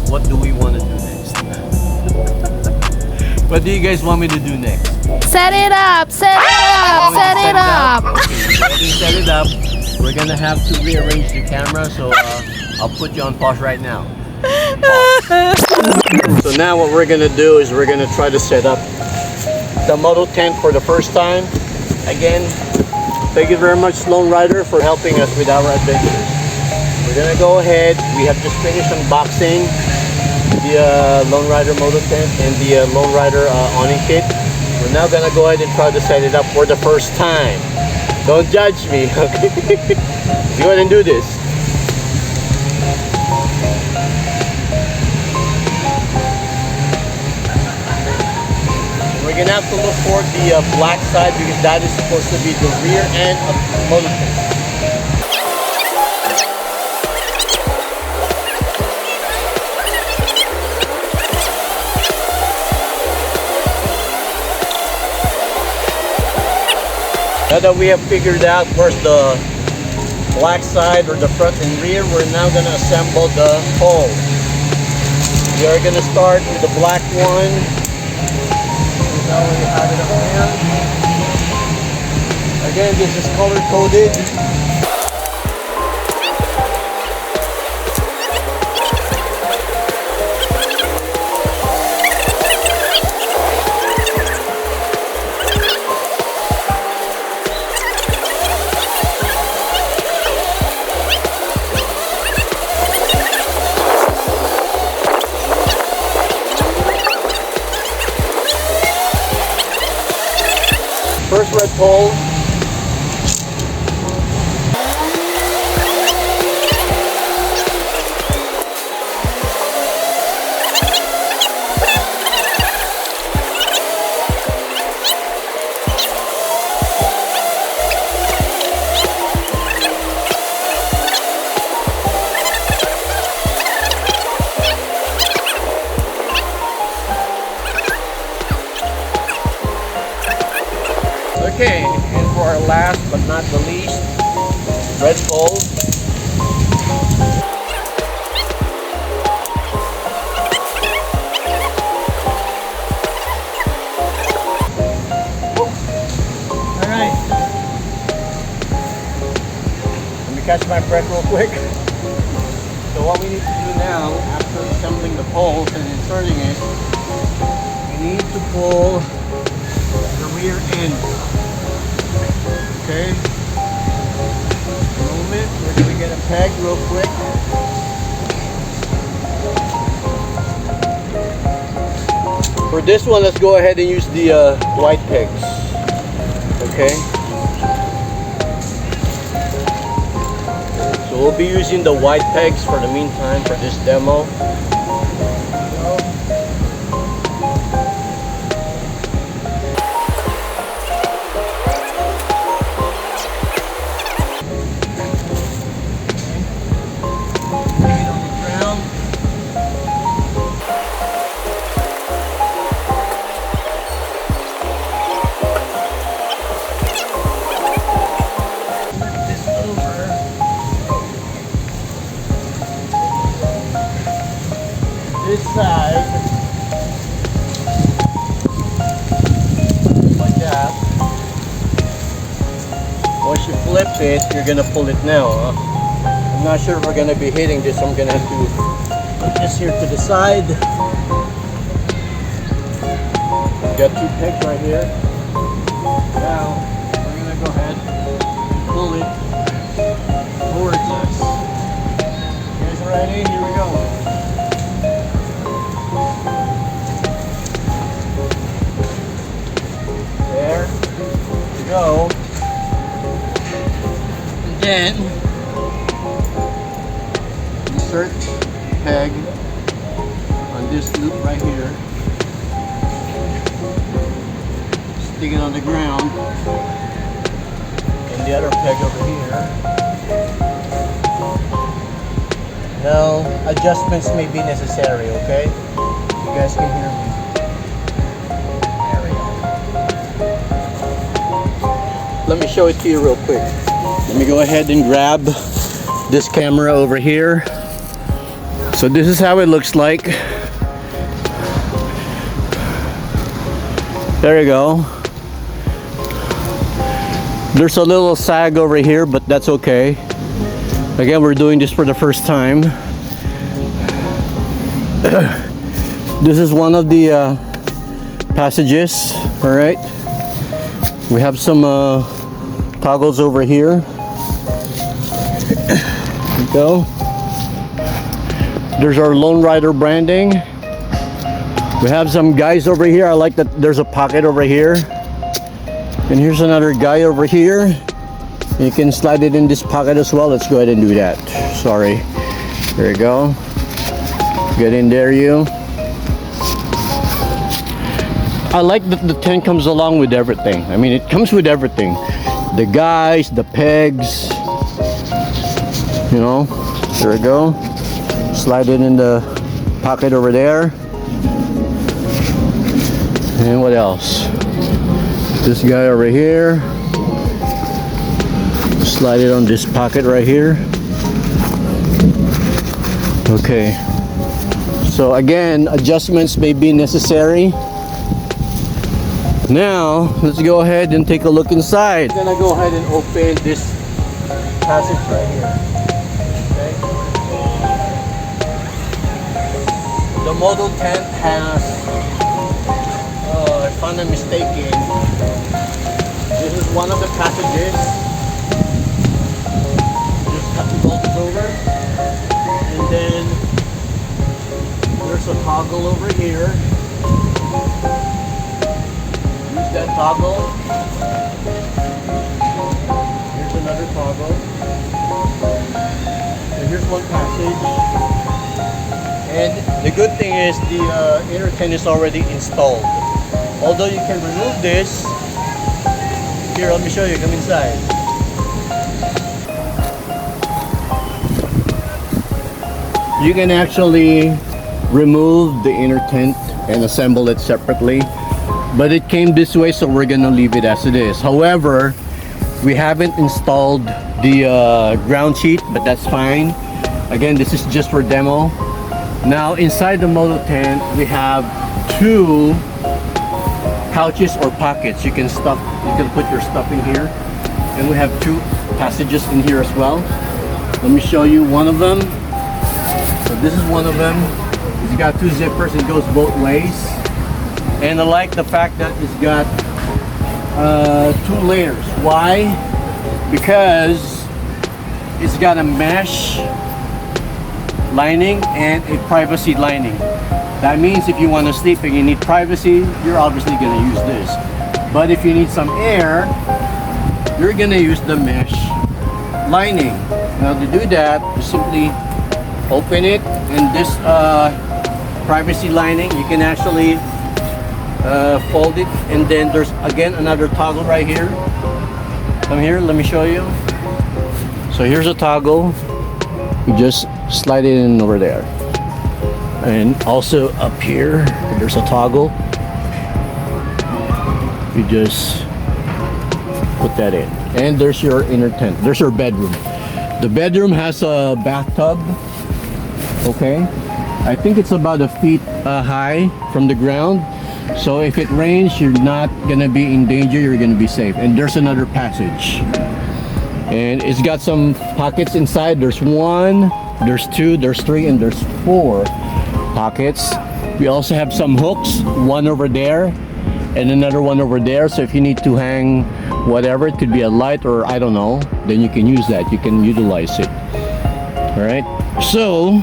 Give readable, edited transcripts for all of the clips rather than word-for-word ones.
what do we want to do next? What do you guys want me to do next? Set it up, set it up, set it up. Okay, set it up. We're gonna have to rearrange the camera, so I'll put you on pause right now. So now what we're gonna do is we're gonna try to set up the motoTent for the first time. Again, thank you very much, LoneRider, for helping us with our adventures. We're gonna go ahead. We have just finished unboxing the LoneRider MotoTent and the LoneRider awning kit. We're now gonna go ahead and try to set it up for the first time. Don't judge me, okay? Let's go ahead and do this. We're gonna have to look for the black side because that is supposed to be the rear end of the motoCamp. Now that we have figured out where's the black side or the front and rear, we're now going to assemble the pole. We are going to start with the black one. Now we have it up there. Again, this is color coded. First red pole. Okay, and for our last but not the least, red pole. Alright. Let me catch my breath real quick. So what we need to do now, after assembling the poles and inserting it, we need to pull the rear end. Okay, moment, we're going to get a peg real quick. For this one, let's go ahead and use the white pegs. Okay. So we'll be using the white pegs for the meantime for this demo. This side, like that. Once you flip it, you're gonna pull it now. I'm not sure if we're gonna be hitting this. I'm gonna have to put this here to the side. Got two pegs right here. Now we're gonna go ahead and pull it towards us. You guys ready? Here we go. Go, and then insert peg on this loop right here, stick it on the ground, and the other peg over here. Now adjustments may be necessary, okay? You guys can hear me. Let me show it to you real quick. Let me go ahead and grab this camera over here. So this is how it looks like. There you go. There's a little sag over here, but that's okay. Again, we're doing this for the first time. This is one of the passages. All right. We have some toggles over here. There we go. There's our LoneRider branding. We have some guys over here. I like that there's a pocket over here. And here's another guy over here. You can slide it in this pocket as well. Let's go ahead and do that. Sorry. There you go. Get in there, you. I like that the tent comes along with everything. I mean, it comes with everything. The guys, the pegs. You know, there we go. Slide it in the pocket over there. And what else? This guy over here. Slide it on this pocket right here. Okay. So again, adjustments may be necessary. Now, let's go ahead and take a look inside. I'm gonna go ahead and open this passage right here. Okay. The motoCamping has, if I'm not mistaken, this is one of the passages. Just have to bolt it over, and then there's a toggle over here. Use that toggle. Here's another toggle. And here's one passage. And the good thing is the inner tent is already installed. Although you can remove this. Here, let me show you. Come inside. You can actually remove the inner tent and assemble it separately. But it came this way, so we're gonna leave it as it is. However, we haven't installed the ground sheet, but that's fine. Again, this is just for demo. Now, inside the motoCamping, we have two pouches or pockets. You can put your stuff in here. And we have two passages in here as well. Let me show you one of them. So this is one of them. It's got two zippers. It goes both ways. And I like the fact that it's got two layers. Why? Because it's got a mesh lining and a privacy lining. That means if you want to sleep and you need privacy, you're obviously going to use this. But if you need some air, you're going to use the mesh lining. Now to do that, you simply open it, and this privacy lining, you can actually fold it, and then there's again another toggle right here. Come here, let me show you. So here's a toggle. You just slide it in over there. And also up here, there's a toggle. You just put that in. And there's your inner tent. There's your bedroom. The bedroom has a bathtub. Okay. I think it's about a feet high from the ground. So if it rains, you're not gonna be in danger. You're gonna be safe. And there's another passage. And it's got some pockets inside. There's one, there's two, there's three, and there's four pockets. We also have some hooks, one over there and another one over there. So if you need to hang whatever, it could be a light or I don't know, then you can use that. You can utilize it. All right. So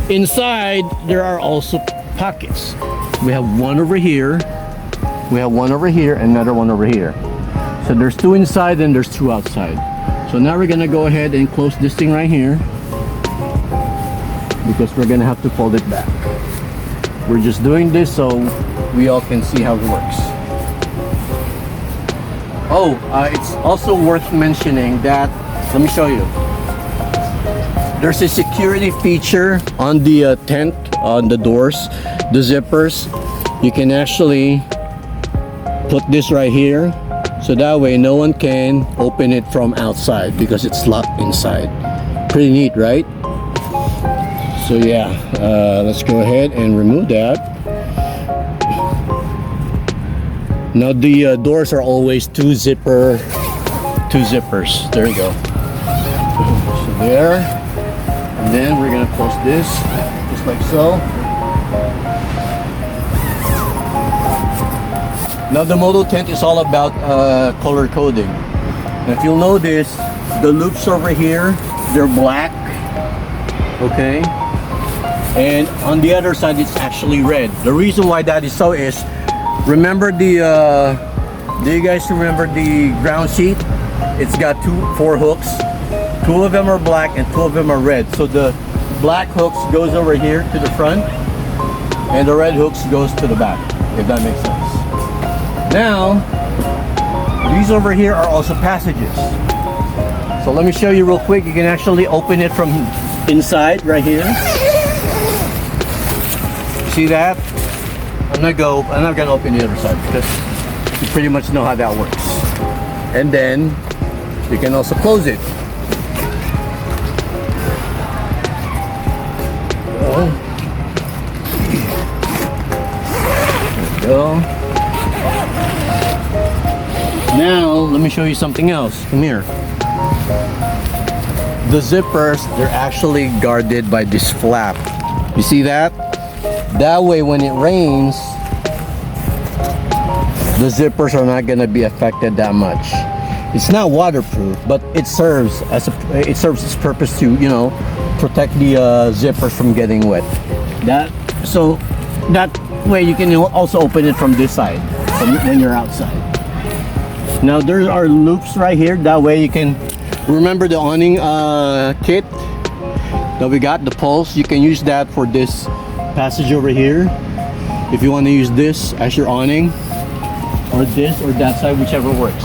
inside there are also pockets. We have one over here. We have one over here and another one over here. So there's two inside and there's two outside. So now we're gonna go ahead and close this thing right here, because we're gonna have to fold it back. We're just doing this so we all can see how it works. Oh, it's also worth mentioning that, let me show you. There's a security feature on the tent, on the doors, the zippers. You can actually put this right here, so that way no one can open it from outside because it's locked inside. Pretty neat, right? So yeah, let's go ahead and remove that. Now the doors are always two zippers. There you go. So there, and then we're gonna close this just like so. Now the motoTent is all about color coding. And if you'll notice, the loops over here, they're black. Okay, and on the other side it's actually red. The reason why that is so is, remember the do you guys remember the ground sheet? It's got four hooks. Two of them are black and two of them are red. So the black hooks goes over here to the front and the red hooks goes to the back, if that makes sense. Now these over here are also passages. So let me show you real quick. You can actually open it from inside right here. See that? I'm not gonna open the other side because you pretty much know how that works. And then you can also close it. There we go. Now let me show you something else. Come here. The zippers, they're actually guarded by this flap. You see that? That way when it rains, the zippers are not going to be affected that much. It's not waterproof, but it serves its purpose to, you know, protect the zippers from getting wet. So that way you can also open it from this side when you're outside. Now there are loops right here. That way you can remember the awning kit that we got, the poles. You can use that for this passage over here if you want to use this as your awning, or this or that side, whichever works.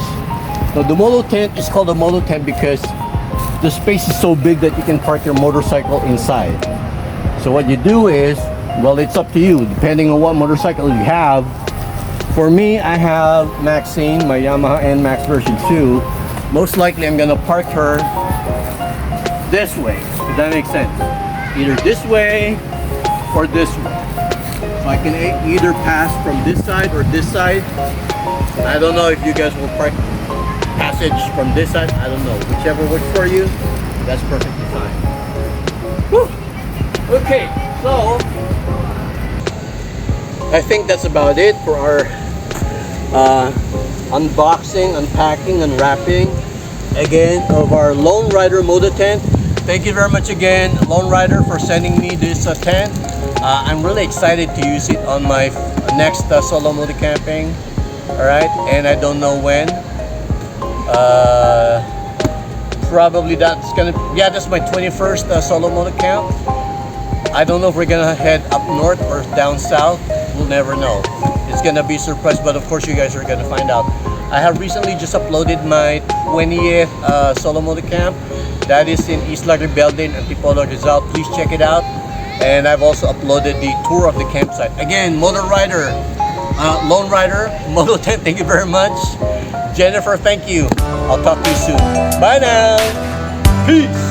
Now the motoTent is called a motoTent because the space is so big that you can park your motorcycle inside. So what you do is, well, it's up to you depending on what motorcycle you have. For me, I have Maxine, my Yamaha NMAX version 2. Most likely I'm gonna park her this way, if that makes sense. Either this way or this way. So I can either pass from this side or this side. I don't know if you guys will park passage from this side. I don't know. Whichever works for you, that's perfectly fine. Whew. Okay, so I think that's about it for our unboxing, unpacking, unwrapping again of our LoneRider MotoTent. Thank you very much again, LoneRider, for sending me this tent. I'm really excited to use it on my next solo motocamping. All right, and I don't know when. Probably that's my 21st solo motocamp. I don't know if we're gonna head up north or down south. We'll never know. It's gonna be a surprise, but of course you guys are gonna find out. I have recently just uploaded my 20th solo motocamp. That is in Isla Rebelde in Antipolo, Rizal. Please check it out. And I've also uploaded the tour of the campsite. Again, LoneRider MotoTent, thank you very much. Jennifer, thank you. I'll talk to you soon. Bye now. Peace.